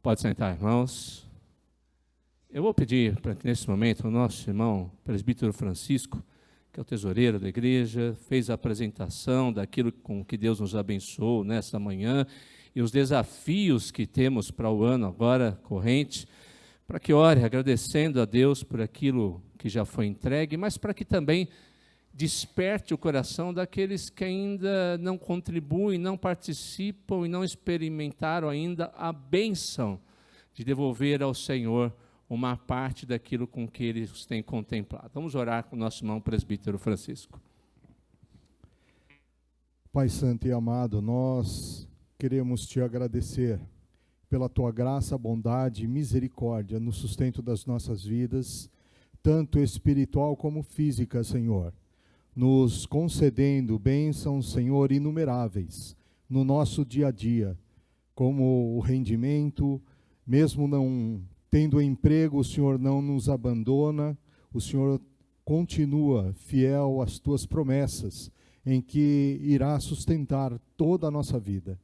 Pode sentar, irmãos. Eu vou pedir para que nesse momento o nosso irmão presbítero Francisco, que é o tesoureiro da igreja, fez a apresentação daquilo com que Deus nos abençoou nessa manhã e os desafios que temos para o ano agora corrente, para que ore agradecendo a Deus por aquilo que já foi entregue, mas para que também desperte o coração daqueles que ainda não contribuem, não participam e não experimentaram ainda a bênção de devolver ao Senhor uma parte daquilo com que eles têm contemplado. Vamos orar com o nosso irmão presbítero Francisco. Pai Santo e amado, nós queremos te agradecer pela tua graça, bondade e misericórdia no sustento das nossas vidas, tanto espiritual como física, Senhor, nos concedendo bênçãos, Senhor, inumeráveis no nosso dia a dia, como o rendimento, mesmo não tendo emprego, o Senhor não nos abandona, o Senhor continua fiel às tuas promessas, em que irá sustentar toda a nossa vida.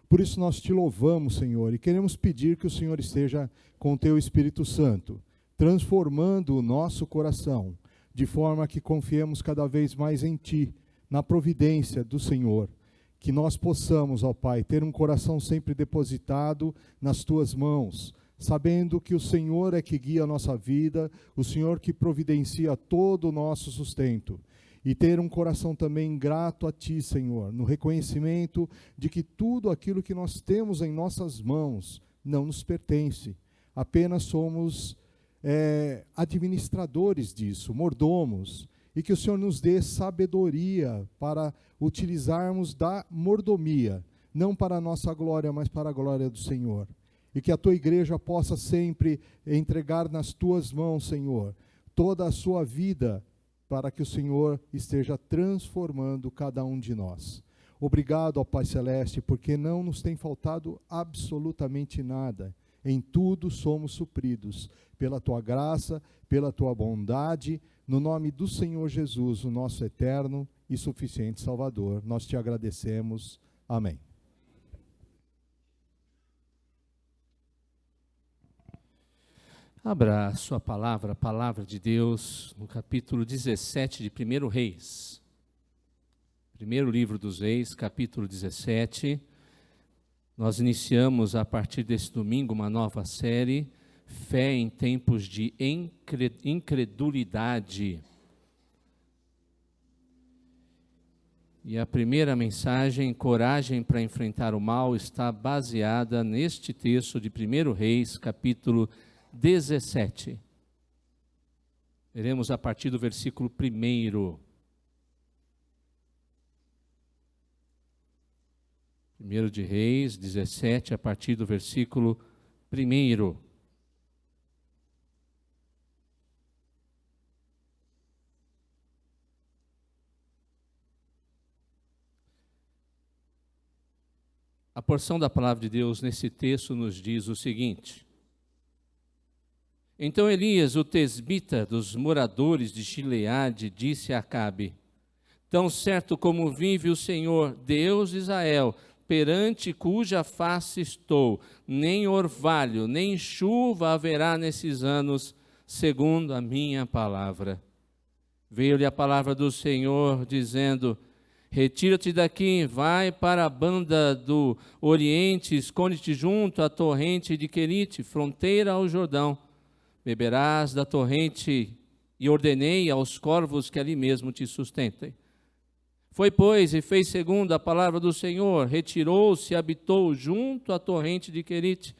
Por isso nós te louvamos, Senhor, e queremos pedir que o Senhor esteja com o teu Espírito Santo, transformando o nosso coração, de forma que confiemos cada vez mais em Ti, na providência do Senhor, que nós possamos, ó Pai, ter um coração sempre depositado nas Tuas mãos, sabendo que o Senhor é que guia a nossa vida, o Senhor que providencia todo o nosso sustento, e ter um coração também grato a Ti, Senhor, no reconhecimento de que tudo aquilo que nós temos em nossas mãos não nos pertence, apenas somos administradores disso, mordomos, e que o Senhor nos dê sabedoria para utilizarmos da mordomia, não para a nossa glória, mas para a glória do Senhor. E que a tua igreja possa sempre entregar nas tuas mãos, Senhor, toda a sua vida, para que o Senhor esteja transformando cada um de nós. Obrigado, ó Pai Celeste, porque não nos tem faltado absolutamente nada. Em tudo somos supridos pela tua graça, pela tua bondade, no nome do Senhor Jesus, o nosso eterno e suficiente Salvador. Nós te agradecemos. Amém. Abra a sua palavra, a palavra de Deus, no capítulo 17 de 1 Reis. Primeiro livro dos Reis, capítulo 17. Nós iniciamos a partir desse domingo uma nova série, Fé em Tempos de Incredulidade. E a primeira mensagem, Coragem para Enfrentar o Mal, está baseada neste texto de 1 Reis, capítulo 17. Veremos a partir do versículo 1. 1 de Reis, 17, a partir do versículo 1. A porção da palavra de Deus nesse texto nos diz o seguinte: Então Elias, o tesbita dos moradores de Gileade, disse a Acabe: Tão certo como vive o Senhor, Deus de Israel, perante cuja face estou, nem orvalho, nem chuva haverá nesses anos, segundo a minha palavra. Veio-lhe a palavra do Senhor, dizendo: Retira-te daqui, vai para a banda do Oriente, esconde-te junto à torrente de Querite, fronteira ao Jordão. Beberás da torrente, e ordenei aos corvos que ali mesmo te sustentem. Foi, pois, e fez segundo a palavra do Senhor, retirou-se e habitou junto à torrente de Querite,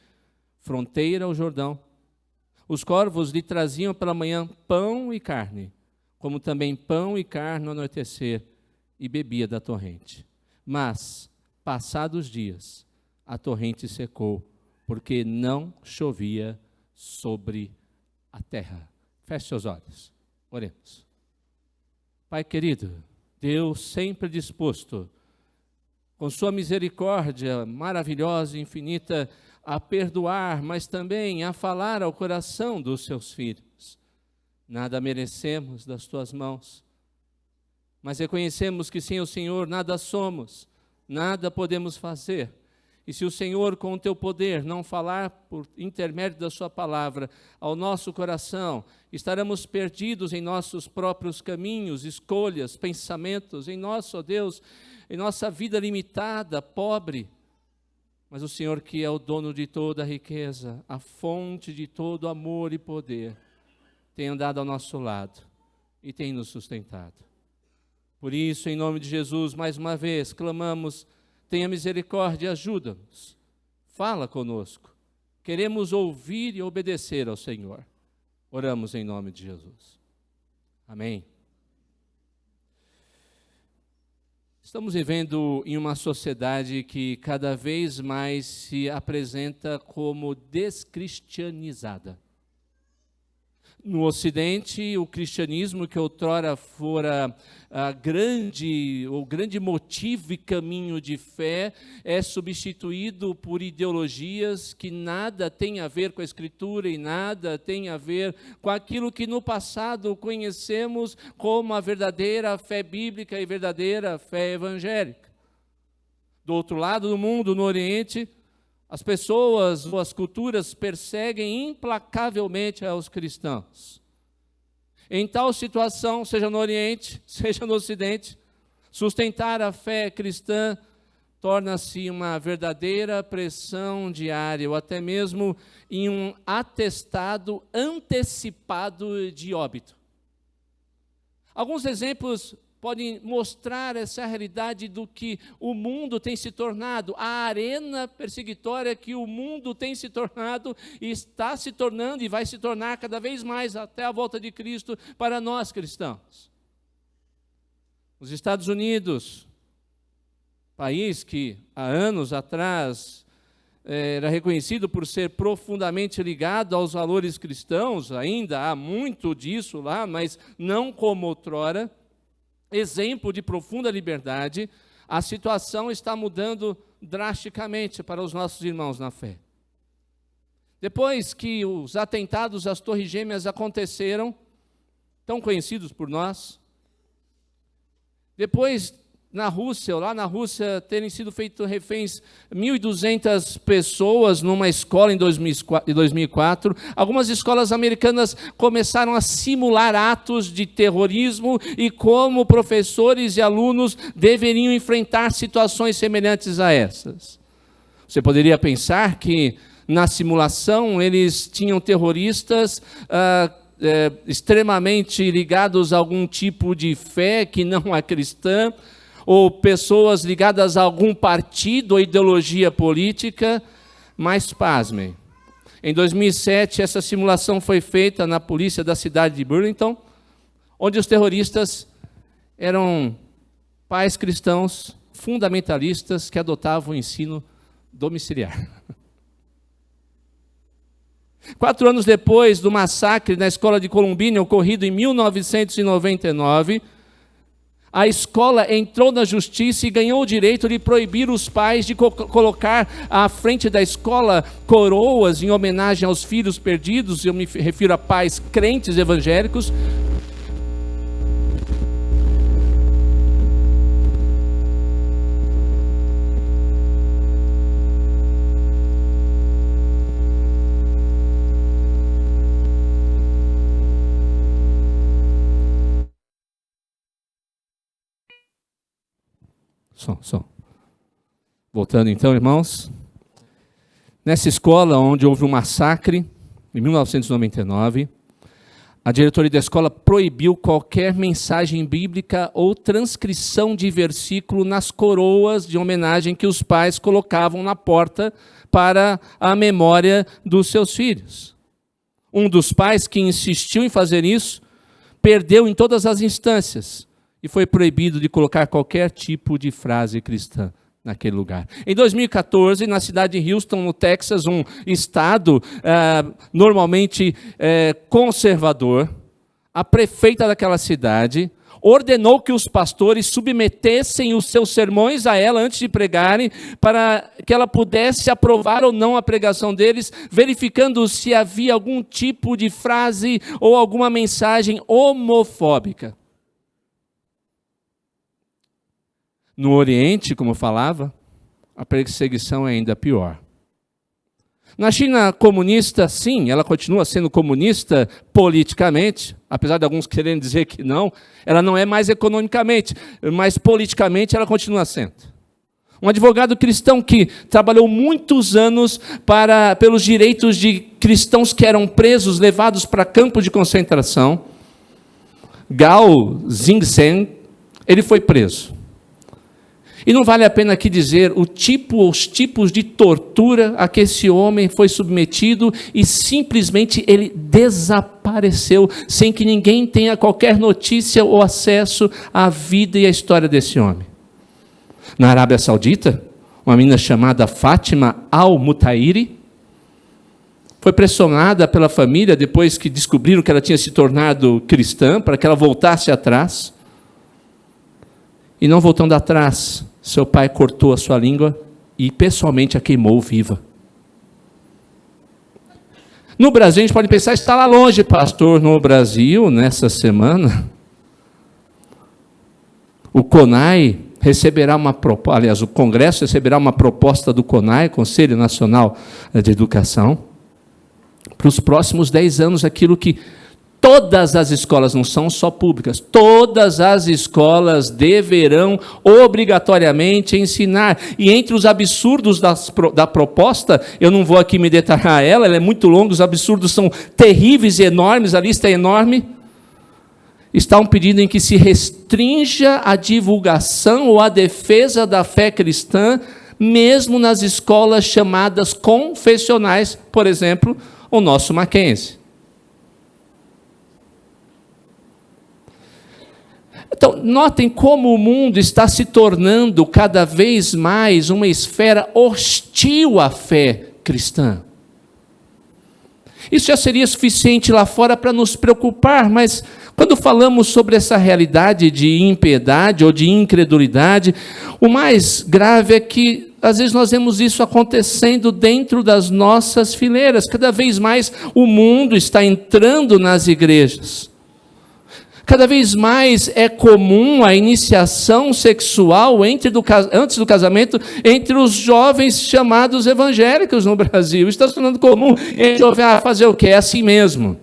fronteira ao Jordão. Os corvos lhe traziam pela manhã pão e carne, como também pão e carne no anoitecer, e bebia da torrente. Mas, passados dias, a torrente secou, porque não chovia sobre a terra. Feche seus olhos, oremos. Pai querido, Deus sempre disposto, com sua misericórdia maravilhosa e infinita, a perdoar, mas também a falar ao coração dos seus filhos. Nada merecemos das tuas mãos, mas reconhecemos que sem o Senhor nada somos, nada podemos fazer. E se o Senhor, com o teu poder, não falar por intermédio da sua palavra ao nosso coração, estaremos perdidos em nossos próprios caminhos, escolhas, pensamentos, em nosso, ó Deus, em nossa vida limitada, pobre. Mas o Senhor, que é o dono de toda a riqueza, a fonte de todo amor e poder, tem andado ao nosso lado e tem nos sustentado. Por isso, em nome de Jesus, mais uma vez, clamamos: tenha misericórdia, ajuda-nos, fala conosco. Queremos ouvir e obedecer ao Senhor. Oramos em nome de Jesus. Amém. Estamos vivendo em uma sociedade que cada vez mais se apresenta como descristianizada. No Ocidente, o cristianismo, que outrora fora o grande motivo e caminho de fé, é substituído por ideologias que nada tem a ver com a Escritura e nada tem a ver com aquilo que no passado conhecemos como a verdadeira fé bíblica e verdadeira fé evangélica. Do outro lado do mundo, no Oriente, as pessoas ou as culturas perseguem implacavelmente aos cristãos. Em tal situação, seja no Oriente, seja no Ocidente, sustentar a fé cristã torna-se uma verdadeira pressão diária, ou até mesmo em um atestado antecipado de óbito. Alguns exemplos podem mostrar essa realidade do que o mundo tem se tornado, a arena perseguitória que o mundo tem se tornado e está se tornando e vai se tornar cada vez mais até a volta de Cristo para nós cristãos. Os Estados Unidos, país que há anos atrás era reconhecido por ser profundamente ligado aos valores cristãos, ainda há muito disso lá, mas não como outrora, exemplo de profunda liberdade, a situação está mudando drasticamente para os nossos irmãos na fé. Depois que os atentados às Torres Gêmeas aconteceram, tão conhecidos por nós, depois lá na Rússia, terem sido feitos reféns 1.200 pessoas numa escola em 2004. Algumas escolas americanas começaram a simular atos de terrorismo e como professores e alunos deveriam enfrentar situações semelhantes a essas. Você poderia pensar que na simulação eles tinham terroristas extremamente ligados a algum tipo de fé que não é cristã, ou pessoas ligadas a algum partido ou ideologia política, mas pasmem. Em 2007, essa simulação foi feita na polícia da cidade de Burlington, onde os terroristas eram pais cristãos fundamentalistas que adotavam o ensino domiciliar. 4 anos depois do massacre na escola de Columbine, ocorrido em 1999, a escola entrou na justiça e ganhou o direito de proibir os pais de colocar à frente da escola coroas em homenagem aos filhos perdidos. Eu me refiro a pais crentes evangélicos. Som. Voltando então, irmãos. Nessa escola onde houve um massacre, em 1999, a diretoria da escola proibiu qualquer mensagem bíblica ou transcrição de versículo nas coroas de homenagem que os pais colocavam na porta para a memória dos seus filhos. Um dos pais que insistiu em fazer isso, perdeu em todas as instâncias e foi proibido de colocar qualquer tipo de frase cristã naquele lugar. Em 2014, na cidade de Houston, no Texas, um estado normalmente conservador, a prefeita daquela cidade ordenou que os pastores submetessem os seus sermões a ela antes de pregarem, para que ela pudesse aprovar ou não a pregação deles, verificando se havia algum tipo de frase ou alguma mensagem homofóbica. No Oriente, como eu falava, a perseguição é ainda pior. Na China comunista, sim, ela continua sendo comunista politicamente, apesar de alguns quererem dizer que não, ela não é mais economicamente, mas politicamente ela continua sendo. Um advogado cristão que trabalhou muitos anos pelos direitos de cristãos que eram presos, levados para campos de concentração, Gao Xingsheng, ele foi preso. E não vale a pena aqui dizer os tipos de tortura a que esse homem foi submetido e simplesmente ele desapareceu sem que ninguém tenha qualquer notícia ou acesso à vida e à história desse homem. Na Arábia Saudita, uma menina chamada Fátima Al-Mutairi foi pressionada pela família depois que descobriram que ela tinha se tornado cristã, para que ela voltasse atrás. E não voltando atrás, seu pai cortou a sua língua e pessoalmente a queimou viva. No Brasil, a gente pode pensar, está lá longe, pastor. No Brasil, nessa semana, o CONAI receberá o Congresso receberá uma proposta do CONAI, Conselho Nacional de Educação, para os próximos 10 anos, aquilo que todas as escolas, não são só públicas, todas as escolas deverão obrigatoriamente ensinar. E entre os absurdos da proposta, eu não vou aqui me detalhar ela é muito longa, os absurdos são terríveis e enormes, a lista é enorme. Está um pedido em que se restrinja a divulgação ou a defesa da fé cristã, mesmo nas escolas chamadas confessionais, por exemplo, o nosso Mackenzie. Então, notem como o mundo está se tornando cada vez mais uma esfera hostil à fé cristã. Isso já seria suficiente lá fora para nos preocupar, mas quando falamos sobre essa realidade de impiedade ou de incredulidade, o mais grave é que, às vezes, nós vemos isso acontecendo dentro das nossas fileiras. Cada vez mais o mundo está entrando nas igrejas. Cada vez mais é comum a iniciação sexual antes do casamento entre os jovens chamados evangélicos no Brasil. Está se tornando comum. Ele fazer o quê? É assim mesmo.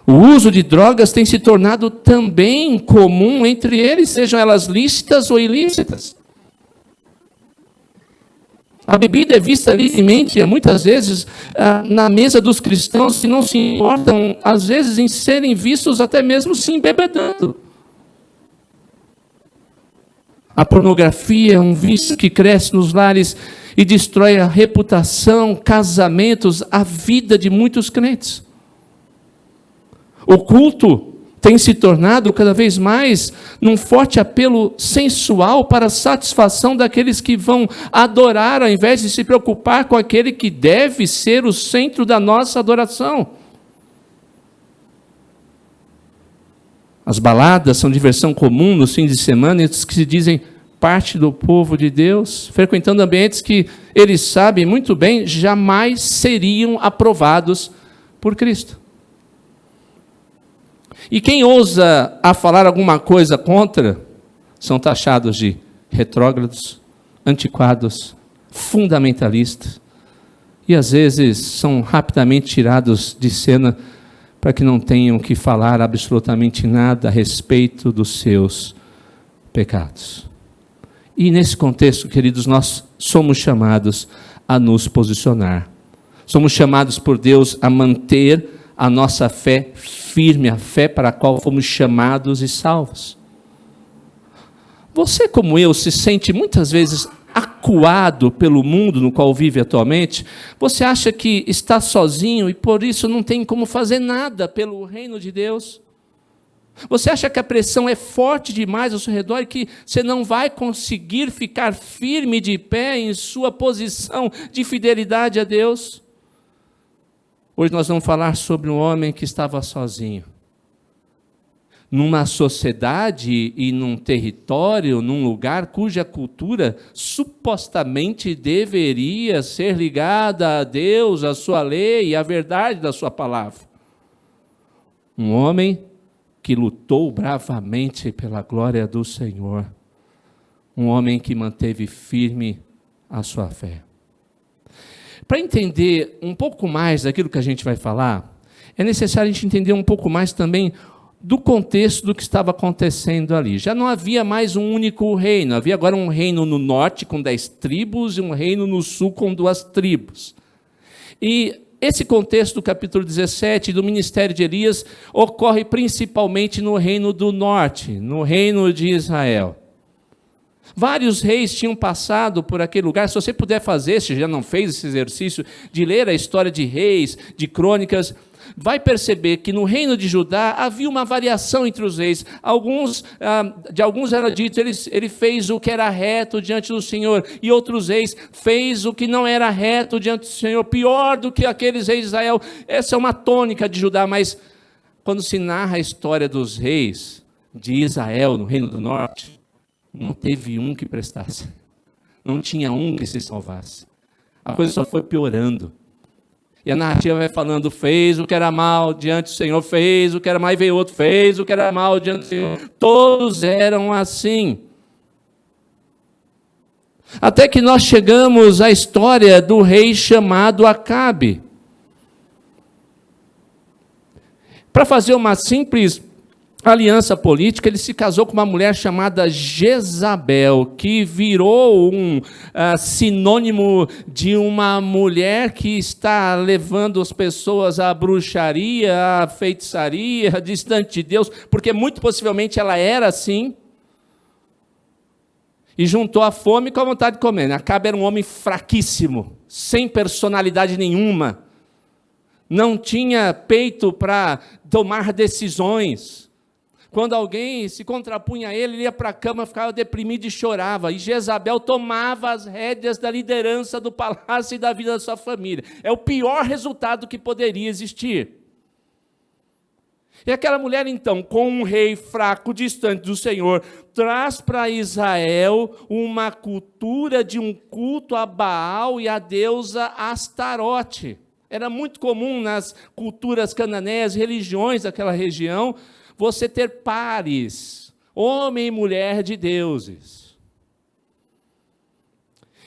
O uso de drogas tem se tornado também comum entre eles, sejam elas lícitas ou ilícitas. A bebida é vista livremente, muitas vezes, na mesa dos cristãos, que não se importam, às vezes, em serem vistos até mesmo se embebedando. A pornografia é um vício que cresce nos lares e destrói a reputação, casamentos, a vida de muitos crentes. O culto tem se tornado cada vez mais num forte apelo sensual para a satisfação daqueles que vão adorar, ao invés de se preocupar com aquele que deve ser o centro da nossa adoração. As baladas são diversão comum nos fins de semana, entre os que se dizem parte do povo de Deus, frequentando ambientes que eles sabem muito bem jamais seriam aprovados por Cristo. E quem ousa a falar alguma coisa contra, são taxados de retrógrados, antiquados, fundamentalistas, e às vezes são rapidamente tirados de cena para que não tenham que falar absolutamente nada a respeito dos seus pecados. E nesse contexto, queridos, nós somos chamados a nos posicionar. Somos chamados por Deus a manter a nossa fé firme, a fé para a qual fomos chamados e salvos. Você, como eu, se sente muitas vezes acuado pelo mundo no qual vive atualmente? Você acha que está sozinho e por isso não tem como fazer nada pelo reino de Deus? Você acha que a pressão é forte demais ao seu redor e que você não vai conseguir ficar firme de pé em sua posição de fidelidade a Deus? Hoje nós vamos falar sobre um homem que estava sozinho. Numa sociedade e num território, num lugar cuja cultura supostamente deveria ser ligada a Deus, a sua lei e à verdade da sua palavra. Um homem que lutou bravamente pela glória do Senhor. um homem que manteve firme a sua fé. Para entender um pouco mais daquilo que a gente vai falar, é necessário a gente entender um pouco mais também do contexto do que estava acontecendo ali. Já não havia mais um único reino, havia agora um reino no norte com 10 tribos e um reino no sul com 2 tribos. E esse contexto do capítulo 17 do ministério de Elias ocorre principalmente no reino do norte, no reino de Israel. Vários reis tinham passado por aquele lugar. Se você puder fazer, se já não fez esse exercício de ler a história de reis, de crônicas, vai perceber que no reino de Judá havia uma variação entre os reis. De alguns era dito, ele fez o que era reto diante do Senhor, e outros reis fez o que não era reto diante do Senhor, pior do que aqueles reis de Israel. Essa é uma tônica de Judá, mas quando se narra a história dos reis de Israel no reino do norte, não teve um que prestasse, não tinha um que se salvasse. A coisa só foi piorando. E a narrativa vai falando, fez o que era mal diante do Senhor, fez o que era mal, e veio outro, fez o que era mal diante do Senhor. Todos eram assim. Até que nós chegamos à história do rei chamado Acabe. Para fazer uma simples aliança política, ele se casou com uma mulher chamada Jezabel, que virou um sinônimo de uma mulher que está levando as pessoas à bruxaria, à feitiçaria, distante de Deus, porque muito possivelmente ela era assim, e juntou a fome com a vontade de comer. Acabe era um homem fraquíssimo, sem personalidade nenhuma, não tinha peito para tomar decisões. Quando alguém se contrapunha a ele ia para a cama, ficava deprimido e chorava. E Jezabel tomava as rédeas da liderança do palácio e da vida da sua família. É o pior resultado que poderia existir. E aquela mulher, então, com um rei fraco, distante do Senhor, traz para Israel uma cultura de um culto a Baal e a deusa Astarote. Era muito comum nas culturas cananeias, religiões daquela região, você ter pares, homem e mulher de deuses.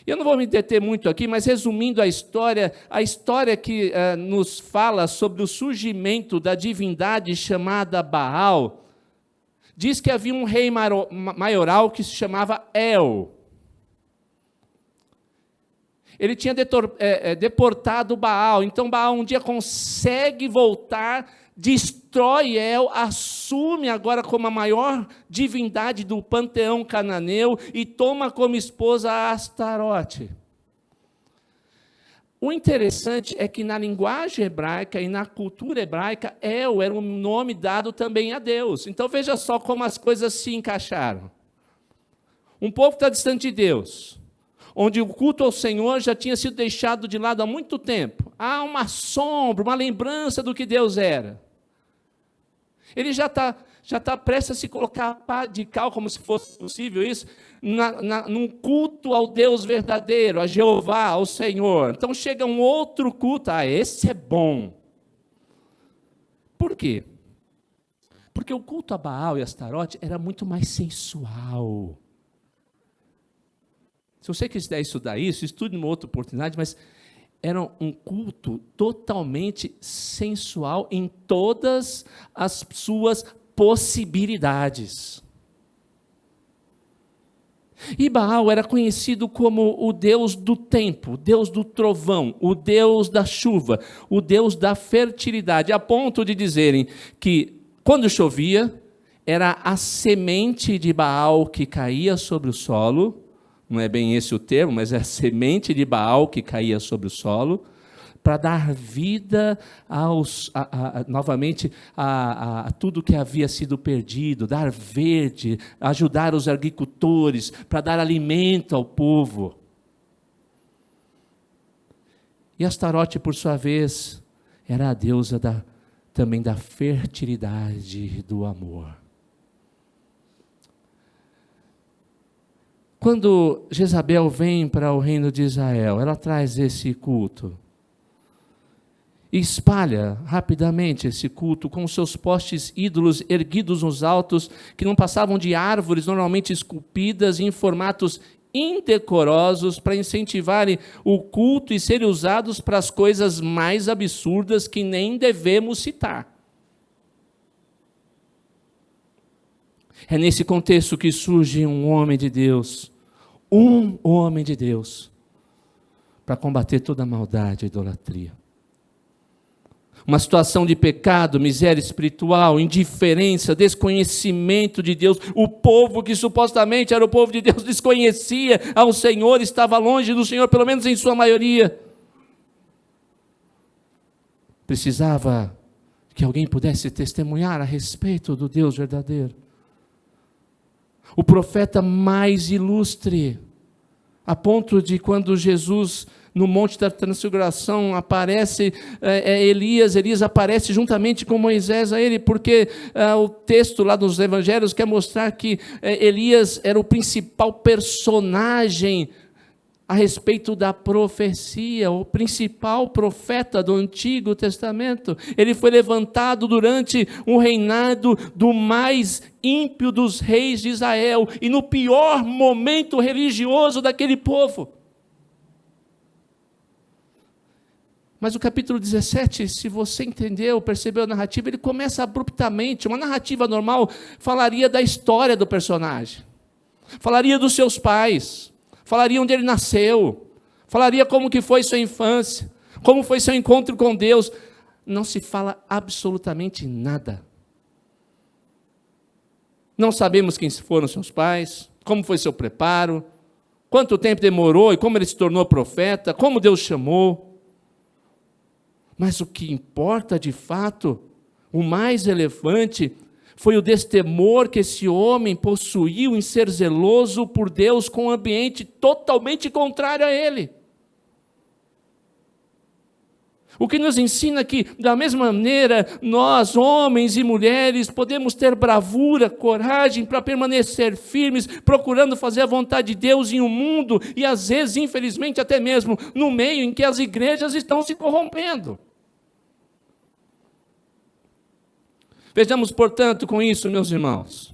Eu não vou me deter muito aqui, mas resumindo a história que nos fala sobre o surgimento da divindade chamada Baal, diz que havia um rei maioral que se chamava El. Ele tinha deportado Baal, então Baal um dia consegue voltar, destrói El, assume agora como a maior divindade do panteão cananeu e toma como esposa a Astarote. O interessante é que na linguagem hebraica e na cultura hebraica, El era um nome dado também a Deus. Então veja só como as coisas se encaixaram. Um povo está distante de Deus, onde o culto ao Senhor já tinha sido deixado de lado há muito tempo. Há uma sombra, uma lembrança do que Deus era. Ele já está prestes a se colocar radical, como se fosse possível isso, num culto ao Deus verdadeiro, a Jeová, ao Senhor. Então chega um outro culto, esse é bom. Por quê? Porque o culto a Baal e a Astarote era muito mais sensual. Se você quiser estudar isso, estude numa outra oportunidade, mas era um culto totalmente sensual em todas as suas possibilidades. E Baal era conhecido como o deus do tempo, o deus do trovão, o deus da chuva, o deus da fertilidade, a ponto de dizerem que quando chovia, era a semente de Baal que caía sobre o solo. Não é bem esse o termo, mas é a semente de Baal que caía sobre o solo, para dar vida novamente a tudo que havia sido perdido, dar verde, ajudar os agricultores, para dar alimento ao povo. E Astarote, por sua vez, era a deusa também da fertilidade e do amor. Quando Jezabel vem para o reino de Israel, ela traz esse culto. e espalha rapidamente esse culto com seus postes ídolos erguidos nos altos, que não passavam de árvores normalmente esculpidas em formatos indecorosos para incentivarem o culto e serem usados para as coisas mais absurdas que nem devemos citar. É nesse contexto que surge um homem de Deus, para combater toda a maldade e idolatria. Uma situação de pecado, miséria espiritual, indiferença, desconhecimento de Deus. O povo que supostamente era o povo de Deus desconhecia ao Senhor, estava longe do Senhor, pelo menos em sua maioria. Precisava que alguém pudesse testemunhar a respeito do Deus verdadeiro. O profeta mais ilustre, a ponto de quando Jesus, no Monte da Transfiguração, aparece Elias aparece juntamente com Moisés a ele, porque o texto lá dos evangelhos quer mostrar que Elias era o principal personagem a respeito da profecia, o principal profeta do Antigo Testamento. Ele foi levantado durante o reinado do mais ímpio dos reis de Israel, e no pior momento religioso daquele povo. Mas o capítulo 17, se você entendeu, percebeu a narrativa, ele começa abruptamente. Uma narrativa normal falaria da história do personagem, falaria dos seus pais, falaria onde ele nasceu, falaria como que foi sua infância, como foi seu encontro com Deus. Não se fala absolutamente nada. Não sabemos quem foram seus pais, como foi seu preparo, quanto tempo demorou e como ele se tornou profeta, como Deus chamou. Mas o que importa de fato, o mais relevante, foi o destemor que esse homem possuiu em ser zeloso por Deus com um ambiente totalmente contrário a ele. O que nos ensina que, da mesma maneira, nós, homens e mulheres, podemos ter bravura, coragem para permanecer firmes, procurando fazer a vontade de Deus em um mundo, e às vezes, infelizmente, até mesmo no meio em que as igrejas estão se corrompendo. Vejamos, portanto, com isso, meus irmãos,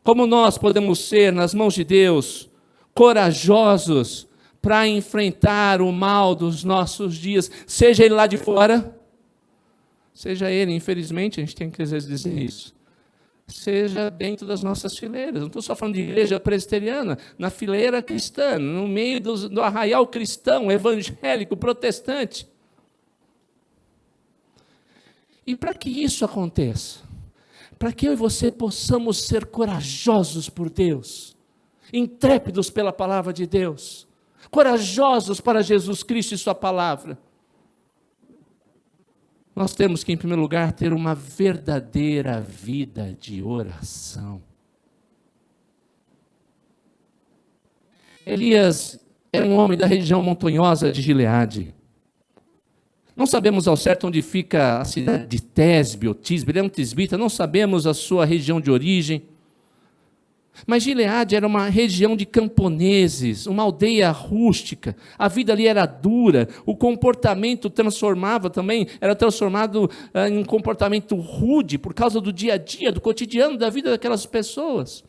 como nós podemos ser, nas mãos de Deus, corajosos para enfrentar o mal dos nossos dias, seja ele lá de fora, seja ele, infelizmente, a gente tem que às vezes dizer isso, seja dentro das nossas fileiras. Não estou só falando de igreja presbiteriana, na fileira cristã, no meio do arraial cristão, evangélico, protestante. E para que isso aconteça, para que eu e você possamos ser corajosos por Deus, intrépidos pela palavra de Deus, corajosos para Jesus Cristo e sua palavra, nós temos que, em primeiro lugar, ter uma verdadeira vida de oração. Elias era um homem da região montanhosa de Gileade. Não sabemos ao certo onde fica a cidade de Tesbe ou Tisbe, ele é um tisbita, não sabemos a sua região de origem. Mas Gileade era uma região de camponeses, uma aldeia rústica, a vida ali era dura, o comportamento era transformado em um comportamento rude por causa do dia a dia, do cotidiano da vida daquelas pessoas.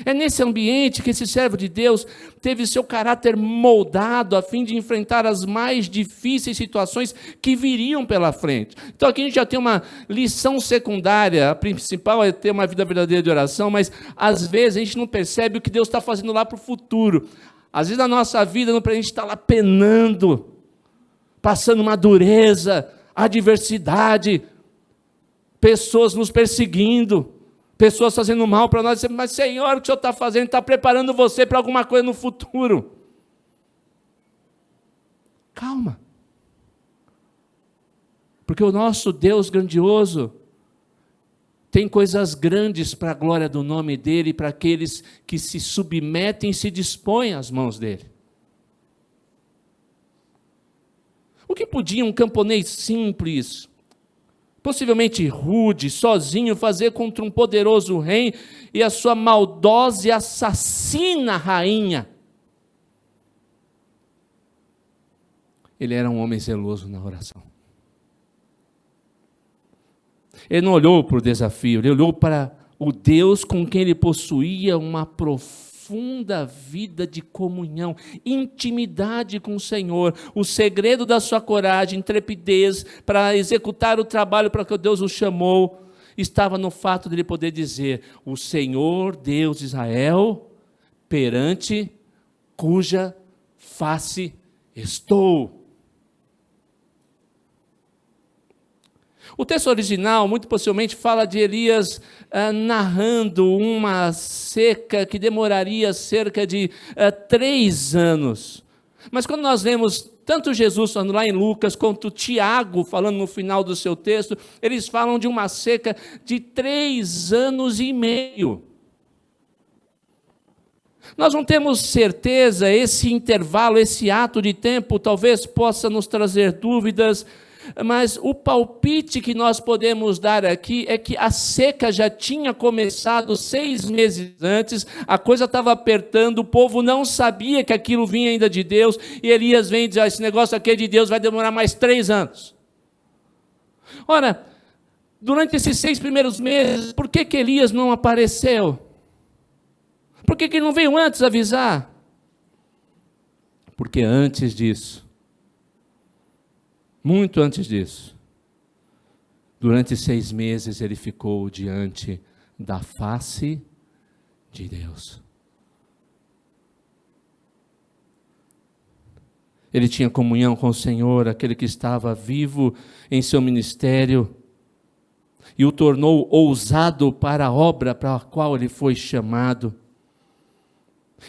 É nesse ambiente que esse servo de Deus teve seu caráter moldado a fim de enfrentar as mais difíceis situações que viriam pela frente. Então aqui a gente já tem uma lição secundária, a principal é ter uma vida verdadeira de oração, mas às vezes a gente não percebe o que Deus está fazendo lá para o futuro. Às vezes na nossa vida, a gente está lá penando, passando uma dureza, adversidade, pessoas nos perseguindo, pessoas fazendo mal para nós, mas Senhor, o que o Senhor está fazendo? Está preparando você para alguma coisa no futuro. Calma. Porque o nosso Deus grandioso tem coisas grandes para a glória do nome dEle, para aqueles que se submetem e se dispõem às mãos dEle. O que podia um camponês simples, possivelmente rude, sozinho, fazer contra um poderoso rei e a sua maldosa e assassina rainha? Ele era um homem zeloso na oração. Ele não olhou para o desafio, ele olhou para o Deus com quem ele possuía uma profunda vida de comunhão, intimidade com o Senhor. O segredo da sua coragem, intrepidez para executar o trabalho para que Deus o chamou, estava no fato de ele poder dizer: o Senhor Deus de Israel, perante cuja face estou. O texto original, muito possivelmente, fala de Elias narrando uma seca que demoraria cerca de 3 anos. Mas quando nós vemos tanto Jesus falando lá em Lucas, quanto Tiago falando no final do seu texto, eles falam de uma seca de 3 anos e meio. Nós não temos certeza, esse intervalo, esse ato de tempo, talvez possa nos trazer dúvidas, mas o palpite que nós podemos dar aqui é que a seca já tinha começado 6 meses antes, a coisa estava apertando, o povo não sabia que aquilo vinha ainda de Deus, e Elias vem e diz: esse negócio aqui é de Deus, vai demorar mais 3 anos. Ora, durante esses 6 primeiros meses, por que Elias não apareceu? Por que ele não veio antes avisar? Porque antes disso, muito antes disso, durante 6 meses ele ficou diante da face de Deus. Ele tinha comunhão com o Senhor, aquele que estava vivo em seu ministério, e o tornou ousado para a obra para a qual ele foi chamado.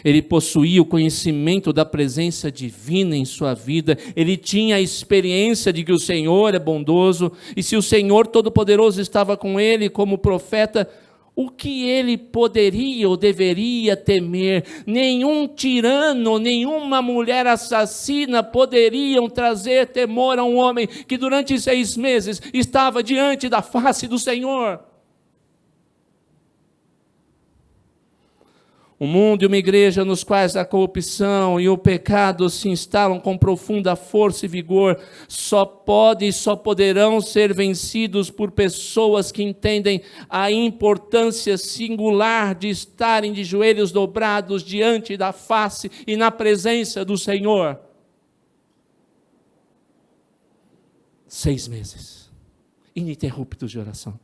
Ele possuía o conhecimento da presença divina em sua vida, ele tinha a experiência de que o Senhor é bondoso, e se o Senhor Todo-Poderoso estava com ele como profeta, o que ele poderia ou deveria temer? Nenhum tirano, nenhuma mulher assassina poderiam trazer temor a um homem que durante 6 meses estava diante da face do Senhor. Um mundo e uma igreja nos quais a corrupção e o pecado se instalam com profunda força e vigor, só podem e só poderão ser vencidos por pessoas que entendem a importância singular de estarem de joelhos dobrados diante da face e na presença do Senhor. 6 meses ininterruptos de oração.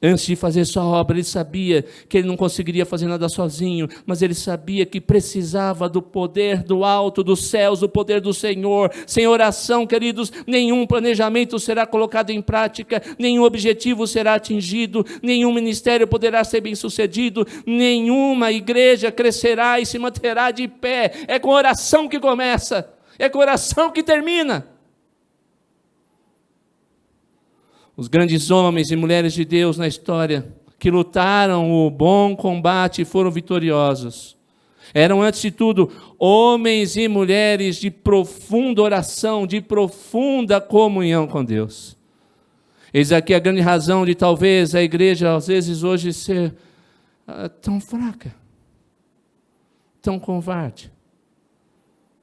Antes de fazer sua obra, ele sabia que ele não conseguiria fazer nada sozinho, mas ele sabia que precisava do poder do alto, dos céus, do poder do Senhor. Sem oração, queridos, nenhum planejamento será colocado em prática, nenhum objetivo será atingido, nenhum ministério poderá ser bem sucedido, nenhuma igreja crescerá e se manterá de pé. É com oração que começa, é com oração que termina. Os grandes homens e mulheres de Deus na história, que lutaram o bom combate e foram vitoriosos, eram, antes de tudo, homens e mulheres de profunda oração, de profunda comunhão com Deus. Eis aqui a grande razão de talvez a igreja, às vezes, hoje ser tão fraca, tão covarde,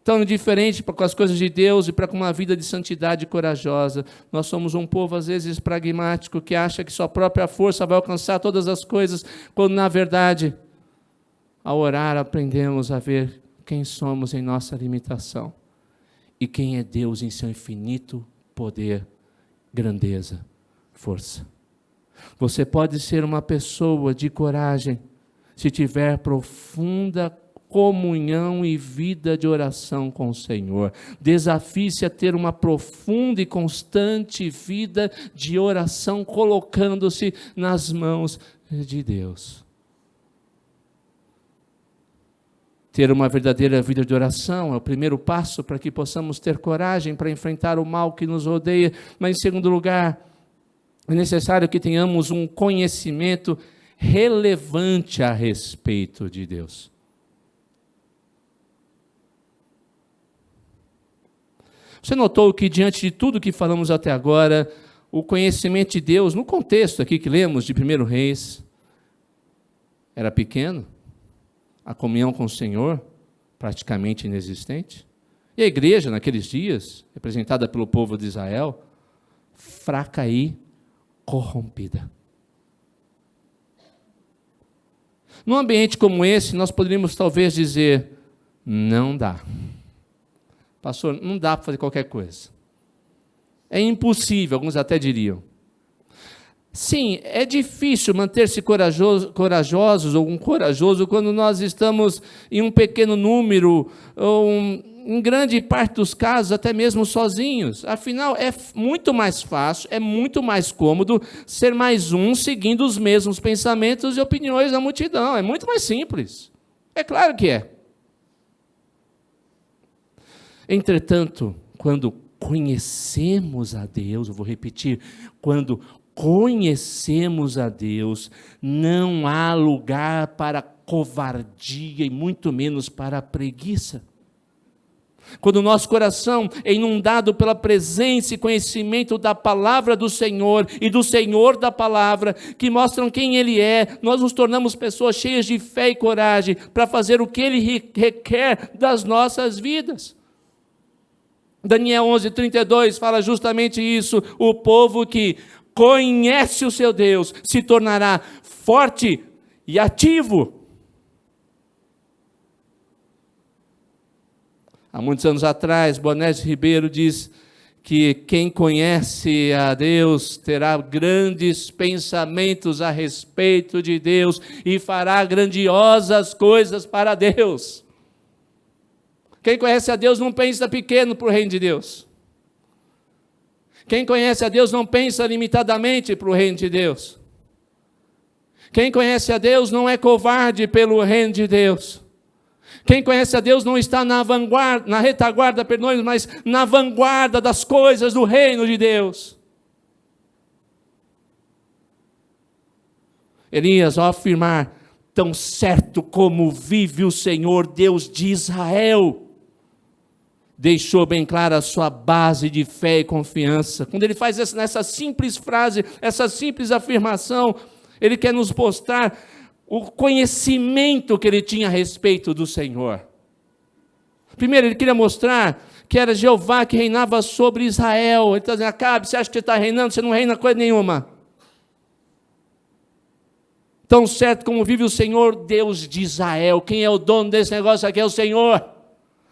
tão indiferente com as coisas de Deus e para com uma vida de santidade corajosa. Nós somos um povo, às vezes, pragmático, que acha que sua própria força vai alcançar todas as coisas, quando, na verdade, ao orar, aprendemos a ver quem somos em nossa limitação e quem é Deus em seu infinito poder, grandeza, força. Você pode ser uma pessoa de coragem se tiver profunda comunhão e vida de oração com o Senhor. Desafie-se a ter uma profunda e constante vida de oração, colocando-se nas mãos de Deus. Ter uma verdadeira vida de oração é o primeiro passo para que possamos ter coragem para enfrentar o mal que nos rodeia, mas, em segundo lugar, é necessário que tenhamos um conhecimento relevante a respeito de Deus. Você notou que, diante de tudo que falamos até agora, o conhecimento de Deus, no contexto aqui que lemos de 1 Reis, era pequeno, a comunhão com o Senhor praticamente inexistente, e a igreja naqueles dias, representada pelo povo de Israel, fraca aí, corrompida. Num ambiente como esse, nós poderíamos talvez dizer, não dá. Pastor, não dá para fazer qualquer coisa. É impossível, alguns até diriam. Sim, é difícil manter-se corajosos ou corajoso quando nós estamos em um pequeno número, ou em grande parte dos casos, até mesmo sozinhos. Afinal, é muito mais fácil, é muito mais cômodo ser mais um seguindo os mesmos pensamentos e opiniões da multidão. É muito mais simples. É claro que é. Entretanto, quando conhecemos a Deus, eu vou repetir, quando conhecemos a Deus, não há lugar para covardia e muito menos para a preguiça. Quando o nosso coração é inundado pela presença e conhecimento da palavra do Senhor e do Senhor da palavra, que mostram quem Ele é, nós nos tornamos pessoas cheias de fé e coragem para fazer o que Ele requer das nossas vidas. Daniel 11:32 fala justamente isso, o povo que conhece o seu Deus se tornará forte e ativo. Há muitos anos atrás, Bonés Ribeiro diz que quem conhece a Deus terá grandes pensamentos a respeito de Deus e fará grandiosas coisas para Deus. Quem conhece a Deus não pensa pequeno para o reino de Deus. Quem conhece a Deus não pensa limitadamente para o reino de Deus. Quem conhece a Deus não é covarde pelo reino de Deus. Quem conhece a Deus não está na vanguarda, na retaguarda, mas na vanguarda das coisas do reino de Deus. Elias, ao afirmar, tão certo como vive o Senhor Deus de Israel, deixou bem clara a sua base de fé e confiança. Quando ele faz essa simples frase, essa simples afirmação, ele quer nos mostrar o conhecimento que ele tinha a respeito do Senhor. Primeiro, ele queria mostrar que era Jeová que reinava sobre Israel. Ele está dizendo, Acabe, você acha que você está reinando? Você não reina coisa nenhuma. Tão certo como vive o Senhor, Deus de Israel. Quem é o dono desse negócio aqui é o Senhor.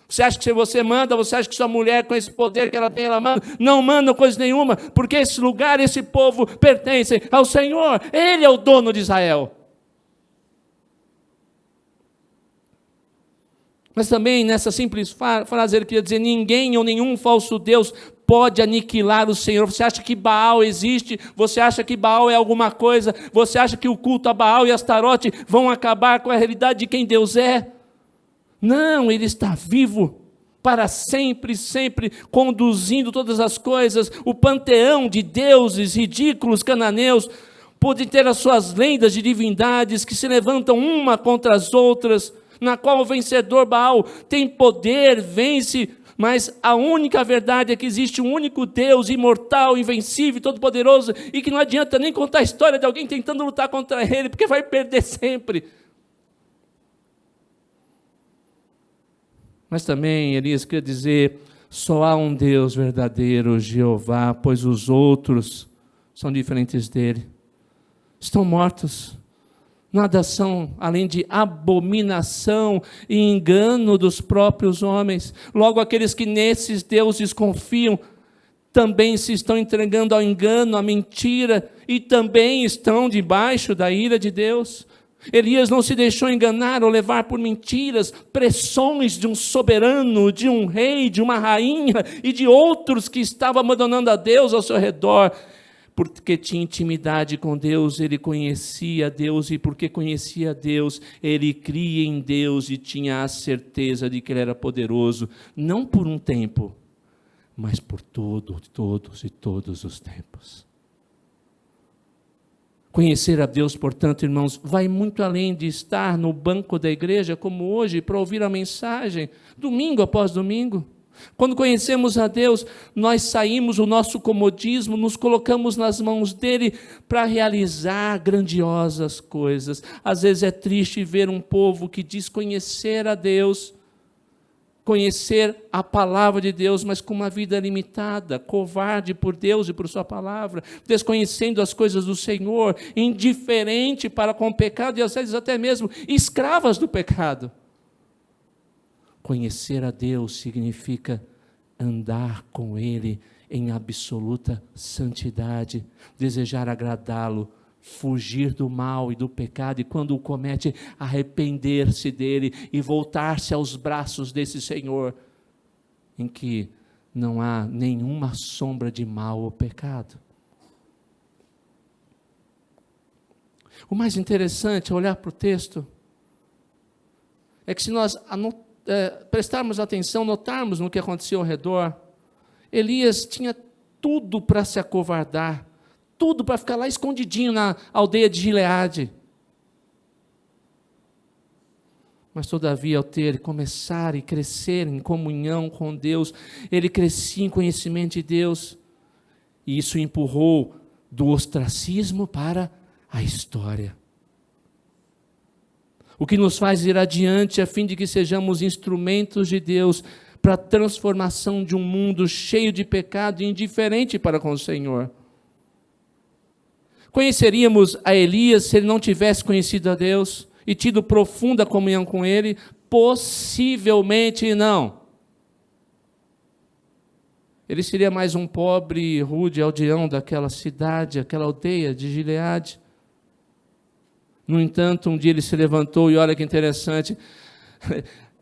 Você acha que se você manda, você acha que sua mulher com esse poder que ela tem, ela manda? Não manda coisa nenhuma, porque esse lugar, esse povo pertence ao Senhor. Ele é o dono de Israel. Mas também nessa simples frase ele queria dizer, ninguém ou nenhum falso Deus pode aniquilar o Senhor. Você acha que Baal existe? Você acha que Baal é alguma coisa? Você acha que o culto a Baal e Astarote vão acabar com a realidade de quem Deus é? Não, Ele está vivo para sempre, sempre conduzindo todas as coisas. O panteão de deuses ridículos cananeus pode ter as suas lendas de divindades que se levantam uma contra as outras, na qual o vencedor Baal tem poder, vence, mas a única verdade é que existe um único Deus imortal, invencível, todo-poderoso, e que não adianta nem contar a história de alguém tentando lutar contra ele, porque vai perder sempre. Mas também Elias queria dizer, só há um Deus verdadeiro, Jeová, pois os outros são diferentes dele. Estão mortos. Nada são além de abominação e engano dos próprios homens. Logo, aqueles que nesses deuses confiam, também se estão entregando ao engano, à mentira, e também estão debaixo da ira de Deus. Elias não se deixou enganar ou levar por mentiras, pressões de um soberano, de um rei, de uma rainha e de outros que estavam abandonando a Deus ao seu redor. Porque tinha intimidade com Deus, ele conhecia Deus, e porque conhecia Deus, ele cria em Deus e tinha a certeza de que ele era poderoso, não por um tempo, mas por todos e todos os tempos. Conhecer a Deus, portanto, irmãos, vai muito além de estar no banco da igreja, como hoje, para ouvir a mensagem, domingo após domingo. Quando conhecemos a Deus, nós saímos do nosso comodismo, nos colocamos nas mãos dele para realizar grandiosas coisas. Às vezes é triste ver um povo que diz conhecer a Deus, conhecer a palavra de Deus, mas com uma vida limitada, covarde por Deus e por sua palavra, desconhecendo as coisas do Senhor, indiferente para com o pecado e às vezes até mesmo escravas do pecado. Conhecer a Deus significa andar com Ele em absoluta santidade, desejar agradá-lo, fugir do mal e do pecado, e quando o comete, arrepender-se dele e voltar-se aos braços desse Senhor, em que não há nenhuma sombra de mal ou pecado. O mais interessante é olhar para o texto, é que se nós prestarmos atenção, notarmos no que aconteceu ao redor, Elias tinha tudo para se acovardar, tudo para ficar lá escondidinho na aldeia de Gileade. Mas todavia, ao começar e crescer em comunhão com Deus, ele crescia em conhecimento de Deus, e isso o empurrou do ostracismo para a história. O que nos faz ir adiante, a fim de que sejamos instrumentos de Deus para a transformação de um mundo cheio de pecado e indiferente para com o Senhor. Conheceríamos a Elias se ele não tivesse conhecido a Deus e tido profunda comunhão com Ele? Possivelmente não. Ele seria mais um pobre, rude aldeão daquela cidade, aquela aldeia de Gileade. No entanto, um dia ele se levantou e olha que interessante,